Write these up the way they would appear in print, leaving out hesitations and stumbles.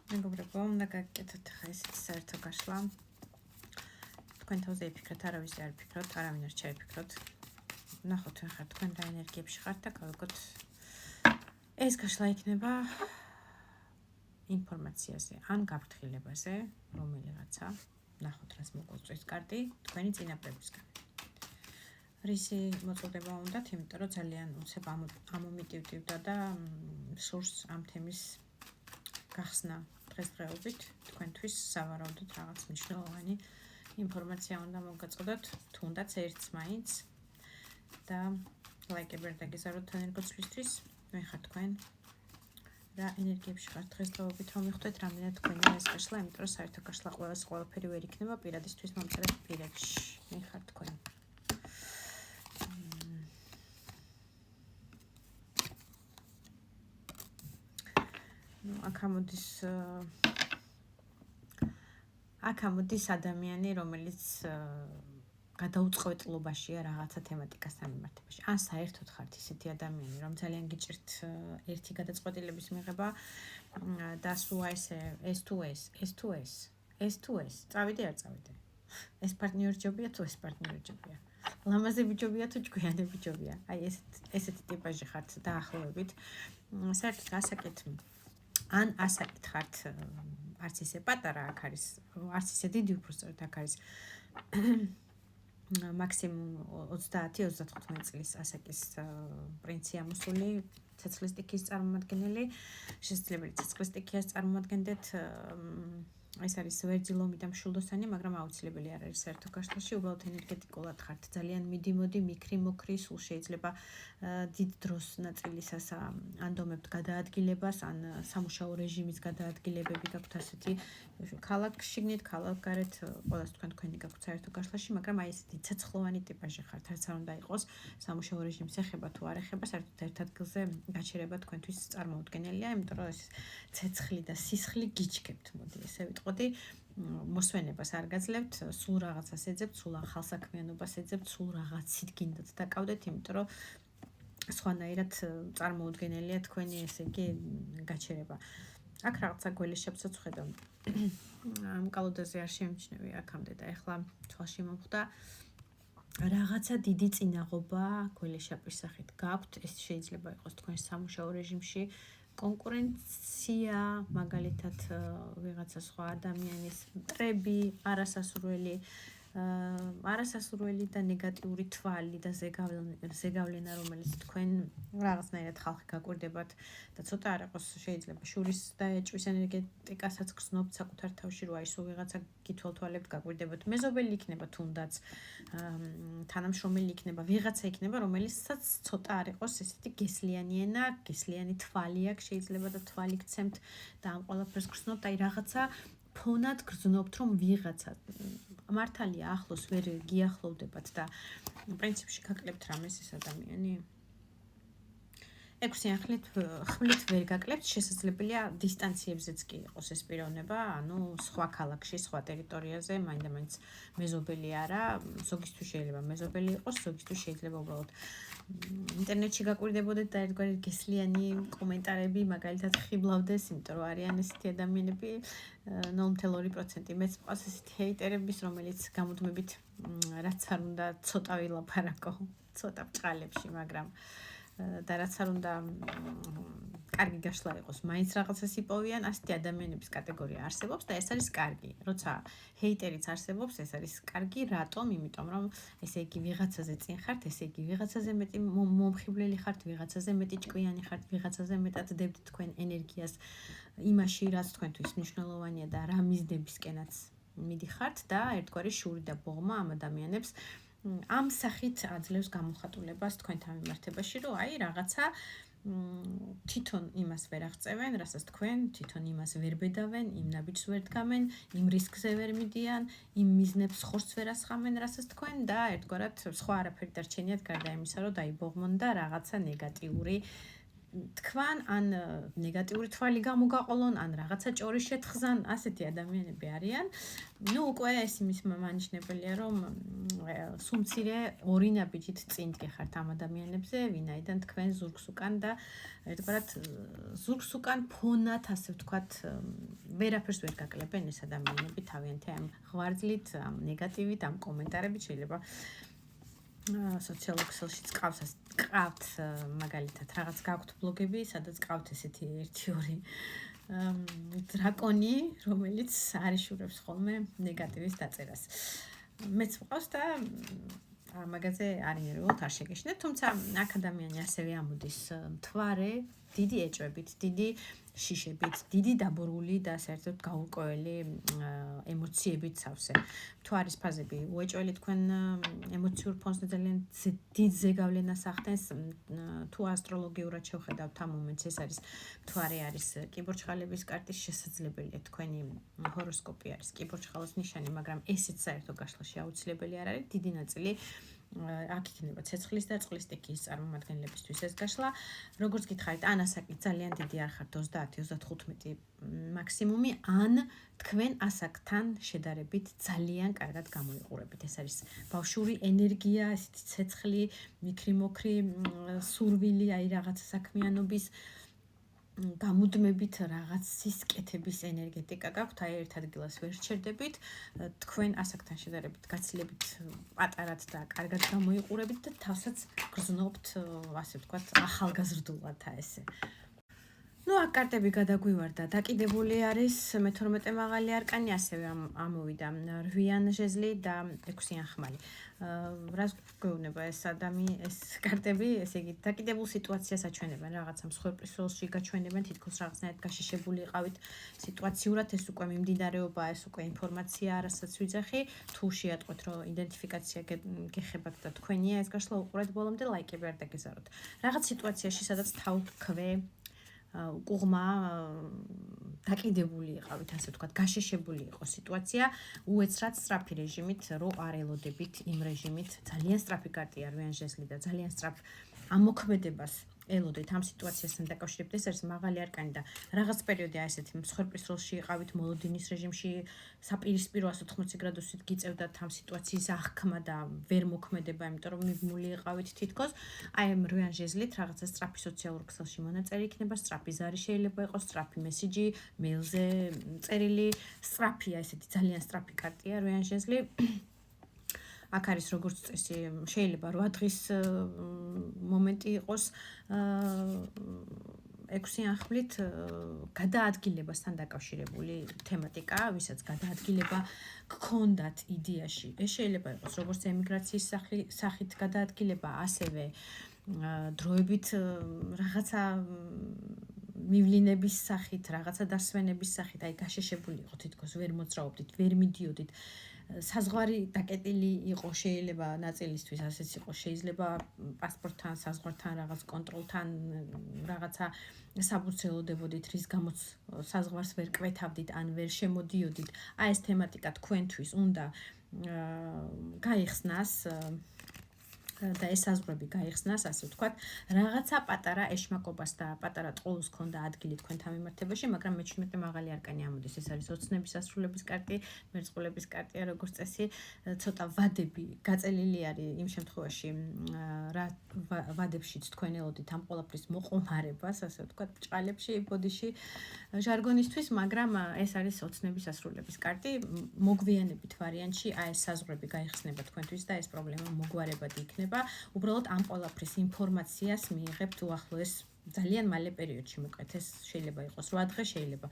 მეგობრებო, უნდა გაგიკეთოთ ხა ესეთი საერთო გაშლა. თქვენ თავზე იფიქროთ, არავის არ ფიქროთ, არავინ არ შეიფიქროთ. ნახოთ ვინ ხართ, თქვენ რა ენერგიებში ხართ და გავიგოთ ეს გაშლა იქნება ინფორმაციაზე ან გაფრთხილებაზე, რომელიღაცა. ნახოთ რას მოგვწვევს კარტი თქვენი წინაპრებისგან. რისი მოწოდება უნდათ, იმიტომ რომ ძალიან უცებ ამომიტივტივდა და სურს ამ თემის გახსნა დღესდღეობით თქვენთვის სავარაუდოდ რაღაც მნიშვნელოვანი ინფორმაცია უნდა მოგაწოდოთ, თუნდაც ერთს მაინც და ლაიკები დაგიზაროთ ენერგოცვლისთვის, ვინ ხართ თქვენ? რა ენერგიებში ხართ დღესდღეობით, რომ მიხვდეთ რამდენად თქვენია ეს გაშლა, იმიტომ რომ საერთო გაშლა ყველაფერი ვერ იქნება პირადისთვის მომწერეთ პირებში. ვინ ხართ თქვენ? აქ ამოდის ადამიანი, რომელიც გადაუწყოეთლობაშია რაღაცა თემატიკასთან მიმართებაში. ან საერთოდ ხართ ისეთი ადამიანი, რომ ძალიან გიჭირთ ერთი გადაწყვეტილების მიღება და სულ ეს თუ ეს, წავიდე არ წავიდე. ეს პარტნიორი ჯობია თუ ეს პარტნიორი ჯობია. ლამაზი ბიჭობია თუ ჭკვიანი ბიჭობია. აი ესეთი ტიპაჟი ხართ დაახლოებით. საერთოდ ასაკეთ ან ასაკით ხართ არც ისე პატარა, აქ არის არც ისე დიდი, უბრალოდ აქ არის მაქსიმუმ 30-35 წლის ასაკის პრინცი ამოსული, ცეცხლის სტიქის წარმომადგენელი, შესაძლებელი ცეცხლის სტიქიას წარმომადგენდეთ. ეს არის ვერძი ლომი და მშვილდოსანი, მაგრამ აუცილებელი არ არის საერთო გაშლაში, უბრალოდ ენერგეტიკულად ხართ ძალიან მიდი-მოდი, მიქრი-მოქრი, სულ შეიძლება დიდ დროს ნაწილისას ანდომებთ გადაადგილებას, ან სამუშაო რეჟიმის გადაადგილებები გაქვთ ასეთი ქალაქშიგნით, ქალაქგარეთ, ყველას თქვენი გაქვთ საერთო გაშლაში, მაგრამ აი ესეთი ცეცხლოვანი ტიპაჟი ხართ, რაც არ უნდა იყოს სამუშაო რეჟიმს ეხება თუ არ ეხება, საერთოდ ერთ ადგილზე გაჩერება თქვენთვის წარმოუდგენელია, იმიტომ რომ ეს ცეცხლი და სისხლი გიჩქებთ, მოდი ესე ვიტყოდი, მოსვენებას არ გაძლევთ, სულ რაღაცას ეძებთ, სულ ახალ საქმიანობას ეძებთ, სულ რაღაცით გინდათ დაკავდეთ, იმიტომ რომ სხვანაირად წარმოუდგენელია თქვენი ესე იგი გაჩერება. აქ რაღაცა გველეშაპსაც ვხედავ. ამ კალოდაზე არ შემჩნევი აქამდე და ეხლა თვალში მომხვდა რაღაცა დიდი წინაღობა გველეშაპის სახით გაქვთ. ეს შეიძლება იყოს თქვენ სამუშაო რეჟიმში კონკურენცია, მაგალითად ვიღაცა სხვა ადამიანის მტრები, არასასურველი და ნეგატიური თვალი და ზეგავლენა, რომელიც თქვენ რაღაცნაირად ხალხი გაკვირდებათ და ცოტა არ იყოს შეიძლება შურის დაეჭვის ენერგეტიკასაც გრძნობთ საკუთარ თავში, რომ აი სულ ვიღაცა გითვალთვალებთ, გაკვირდებათ. მეზობელი იქნება თუნდაც, თანამშრომელი იქნება, ვიღაცა იქნება, რომელიცაც ცოტა არ იყოს ესეთი გესლიანი ენა, გესლიანი თვალი აქვს შეიძლება და თვალი გცემთ და ამ ყველაფერს გრძნობთ, აი რაღაცა ფონად გრძნობთ, რომ ვიღაცა მართალია ახლოს ვერ გიახლოვდებათ და პრინციპში გაკლებთ რამეს ეს ადამიანი. ექვსი ახლით ხმლით ვერ გაკლებთ, შესაძლებელია დისტანციებზეც კი იყოს ეს პიროვნება, ანუ სხვა ქალაქში, სხვა ტერიტორიაზე, მაინდა-მაინც მეზობელი არა, ზოგისთვის შეიძლება მეზობელი იყოს, ზოგისთვის შეიძლება უბრალოდ ინტერნეტში გაკვირდებოდეთ და ერთგვარი გესლიანი კომენტარები მაგალითად ხიბლავდეს, იმიტომ რომ არიან ესეთი ადამიანები 0.2%. მეც მყავს ესეთი ჰეიტერების, რომელიც გამუდმებით რაც არ უნდა ცოტა ვილაპარაკო, ცოტა ბჭყალებში, მაგრამ და რაც არ უნდა კარგი გაშლა იყოს, მაინც რაღაცას იპოვიან, ასეთი ადამიანების კატეგორია არსებობს და ეს არის კარგი. როცა ჰეიტერიც არსებობს, ეს არის კარგი, რატომ? იმიტომ რომ ესე იგი ვიღაცაზე წინ ხართ, ესე იგი ვიღაცაზე მეტი მომხიბვლელი ხართ, ვიღაცაზე მეტი ჭკვიანი ხართ, ვიღაცაზე მეტად დებთ თქვენ ენერგიას იმაში, რაც თქვენთვის მნიშვნელოვანია და რა მიზნებისკენაც მიდიხართ და ერთგვარი შური და ბოღმა ამ ადამიანებს ამ სახით აძლევს გამოხატულებას თქვენთან მიმართებაში, რომ აი რაღაცა თვითონ იმას ვერ აღწევენ, რასაც თქვენ თვითონ იმას ვერ ბედავენ, იმ ნაბიჯს ვერ დგამენ, იმ რისკზე ვერ მიდიან, იმ მიზნებს ხორცს ვერ ასხამენ, რასაც თქვენ და ერთგვარად სხვა არაფერი დარჩენიათ გარდა იმისა, რომ დაიბოღმონ და რაღაცა ნეგატიური თქვან ან ნეგატიური თვალი გამოგაყოლონ, ან რაღაცა ჭორი შეთხზან, ასეთი ადამიანები არიან. ნუ უკვე ეს იმის მანიშნებელია, რომ სულ მცირე ორი ნაბიჯით წინ გეხართ ამ ადამიანებზე, ვინაიდან თქვენ ზურგს უკან და ერთგვარად ზურგს უკან ფონად, ასე ვთქვათ, ვერაფერს ვერ გაკლებენ ეს ადამიანები თავიანთი ამ ღვარძლით, ამ ნეგატივით, ამ კომენტარებით შეიძლება სოციალურ ქსელშიც ყავთ მაგალითად რაღაც გაქვთ ბლოგები, სადაც ყავთ ესეთი 1-2 დრაკონი, რომელიც არიშურებს ხოლმე ნეგატივის დაწერას. მეც ვყავს და მაგაზე არიერულად არ შეგეშინეთ, თუმცა აქ ადამიანი ასევე ამოდის მთვარე, დიდი ეჭვებით, დიდი შიშებით, დიდი დაბურული და საერთოდ გაურკვეველი ემოციებით სავსე. მთვარის ფაზები უეჭველი თქვენ ემოციურ ფონს ძალიან დიდ ზეგავლენას ახდენს, თუ ასტროლოგიურად შევხედავთ ამ მომენტს, ეს არის მთვარე არის კიბორჩხალების კარტის შესაძლებელია, თქვენი ჰოროსკოპი არის კიბორჩხალოს ნიშანი, მაგრამ ესეც საერთო გაშლაში აუცილებელი არ არის, დიდი ნაწილი აქ იქნება ცეცხლის და წყლის სტიქიის წარმომადგენლებისთვის ეს გაშლა. როგორც გითხარით, ან ასაკით ძალიან დიდი არ ხართ 30-35 მაქსიმუმი, ან თქვენ ასაკთან შედარებით ძალიან კარგად გამოიყურებით. ეს არის ბავშვური ენერგია, ესეთი ცეცხლი, მიქრი-მოქრი სურვილი, აი რაღაცა საქმიანობის გამუდმებით რაღაცის კეთების ენერგეტიკა გაქვთ, აი ერთ ადგილას ვერ ჩერდებით, თქვენ ასაკთან შედარებით გაცილებით პატარად და კარგად გამოიყურებით და თავსაც გრძნობთ, ასე ვთქვათ, ახალგაზრდულად ესე. ნუ აქ კარტები გადაგვივარდა, დაკიდებული არის მე-12 მაღალი არკანი, ასევე ამოვიდა 8 ჟეზლი და 6 ხმალი. რას გვეუბნება ეს ეს კარტები, ესე იგი, დაკიდებულ სიტუაციას აჩვენებენ, რაღაცა მსხვერპლის როლში გაჩვენებენ, თითქოს რაღაცნაირად გაშიშებული იყავით სიტუაციურად, ეს უკვე მიმდინარეობა, ეს უკვე ინფორმაცია, რასაც ვიძახი, თუ შეატყვეთ, რომ იდენტიფიკაცია გეხებათ და თქვენია ეს გაშლა, უყურეთ ბოლომდე, ლაიკები არ დაგეზაროთ. რაღაც სიტუაციაში, სადაც თავქვე უყუღმა დაკიდებული იყავით, ასე ვთქვათ, გაშეშებული იყო სიტუაცია, უეცრად სწრაფი რეჟიმით, რო არ ელოდებით იმ რეჟიმით, ძალიან სწრაფი კარტია 8 ჟეზლი და ძალიან სწრაფ ამოქმედებას ელოდეთ ამ სიტუაციასთან დაკავშირებით, ეს არის მაღალი არკანი და რაღაც პერიოდი აი ესეთი მსხვერპლის როლში იყავით, მოლოდინის რეჟიმში, საპირისპირო 180 გრადუსით გიწევდათ ამ სიტუაციის აღქმა და ვერ მოქმედება, იმიტომ რომ მიბმული იყავით თითქოს, აი ამ 8 ჟეზლით რაღაცა სწრაფი სოციალურ ქსელში მონაწილე იქნება, სწრაფი ზარი შეიძლება იყოს, სწრაფი მესიჯი, მეილზე წერილი, სწრაფია ესეთი ძალიან სწრაფი კარტია 8 ჟეზლი. აქ არის როგორც წესი, შეიძლება 8 დღის მომენტი იყოს 6 ახვლით გადაადგილებასთან დაკავშირებული თემატიკა, ვისაც გადაადგილება გქონდათ იდეაში. ეს შეიძლება იყოს როგორც ემიგრაციის სახით გადაადგილება, ასევე დროებით რაღაცა მივლინების სახით, რაღაცა დასვენების სახით, აი გაშეშებული იყო თითქოს ვერ მოძრაობდით, ვერ მიდიოდით. საზღვარი დაკეტილი იყო, შეიძლება ნაწილისთვის ასეც იყო, შეიძლება პასპორტთან, საზღვართან, რაღაც კონტროლთან, რაღაცა საბურცელოდებოდით, რის გამოც საზღვარს ვერ კვეთავდით, ან ვერ შემოდიოდით. აი ეს თემატიკა თქვენთვის უნდა გაიხსნას და ეს საზღვრები გაიხსნას, ასე ვთქვათ, რაღაცა პატარა ეშმაკობას და პატარა ტყუილს ქონდა ადგილი თქვენთან მიმართებაში, მაგრამ მე-17 მაღალი არკანი ამოდის, ეს არის ოცნების ასრულების კარტი, მერწყულების კარტია, როგორც წესი, ცოტა ვადები გაწელილი არის იმ შემთხვევაში, რა ვადებშიც თქვენ ელოდით ამ ყველაფრის მოყომარებას, ასე ვთქვათ, ჭყალებში, ბოდიში, ჟარგონისთვის, მაგრამ ეს არის ოცნების ასრულების კარტი, მოგვიანებით ვარიანტში, აი ეს საზღვრები გაიხსნება თქვენთვის და ეს პრობლემა მოგვარებადი იქნება. უბრალოდ ამ ყველაფრის ინფორმაციას მიიღებთ უახლოეს ძალიან მალე პერიოდში, მოკლედ ეს შეიძლება იყოს 8 დღე, შეიძლება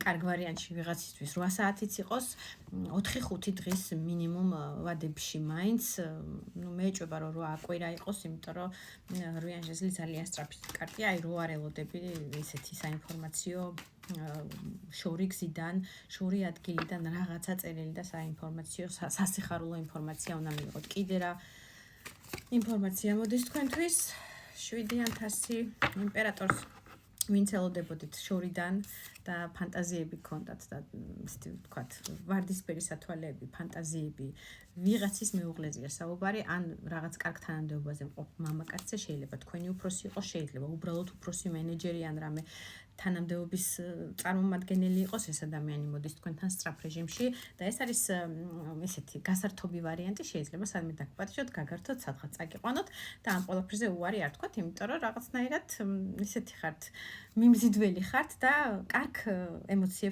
კარგ ვარიანტში ვიღაცისთვის 8 საათიც იყოს, 4-5 დღის მინიმუმ ვადებში მაინც, ნუ მეეჭვება რომ 8 კვირა იყოს, იმიტომ რომ 8 ჟეზლი ძალიან სწრაფი კარტია, აი რო არ ელოდები ისეთი საინფორმაციო შორი გზიდან, შორი ადგილიდან რაღაცა წერილი და საინფორმაციო, სასიხარულო ინფორმაცია უნდა მიიღოთ. კიდე რა ინფორმაცია მოდის თქვენთვის 7-იან თასი იმპერატორს ვინც ელოდებოდით შორიდან და ფანტაზიები გქონდათ და ისეთი ვთქვათ, ვარდისფერი სათვალეები, ფანტაზიები, ვიღაცის მეუღლეზეა საუბარი, ან რაღაც კარგ თანამდებობაზე მყოფ მამაკაცზე შეიძლება თქვენი უფროსი იყოს, შეიძლება უბრალოდ უფროსი მენეჯერი ან რამე თანამდებობის წარმომადგენელი იყოს ეს ადამიანი მოდის თქვენთან სწრაფ რეჟიმში და ეს არის ესეთი გასართობი ვარიანტი შეიძლება სადმე დაგპატიჟოთ, გაგართოთ, სადღაც წაგიყვანოთ და ამ ყველაფერზე უარი არ თქვათ, იმიტომ რომ რაღაცნაირად ისეთი ხართ მიმზიდველი ხართ და კარგ ემოციებს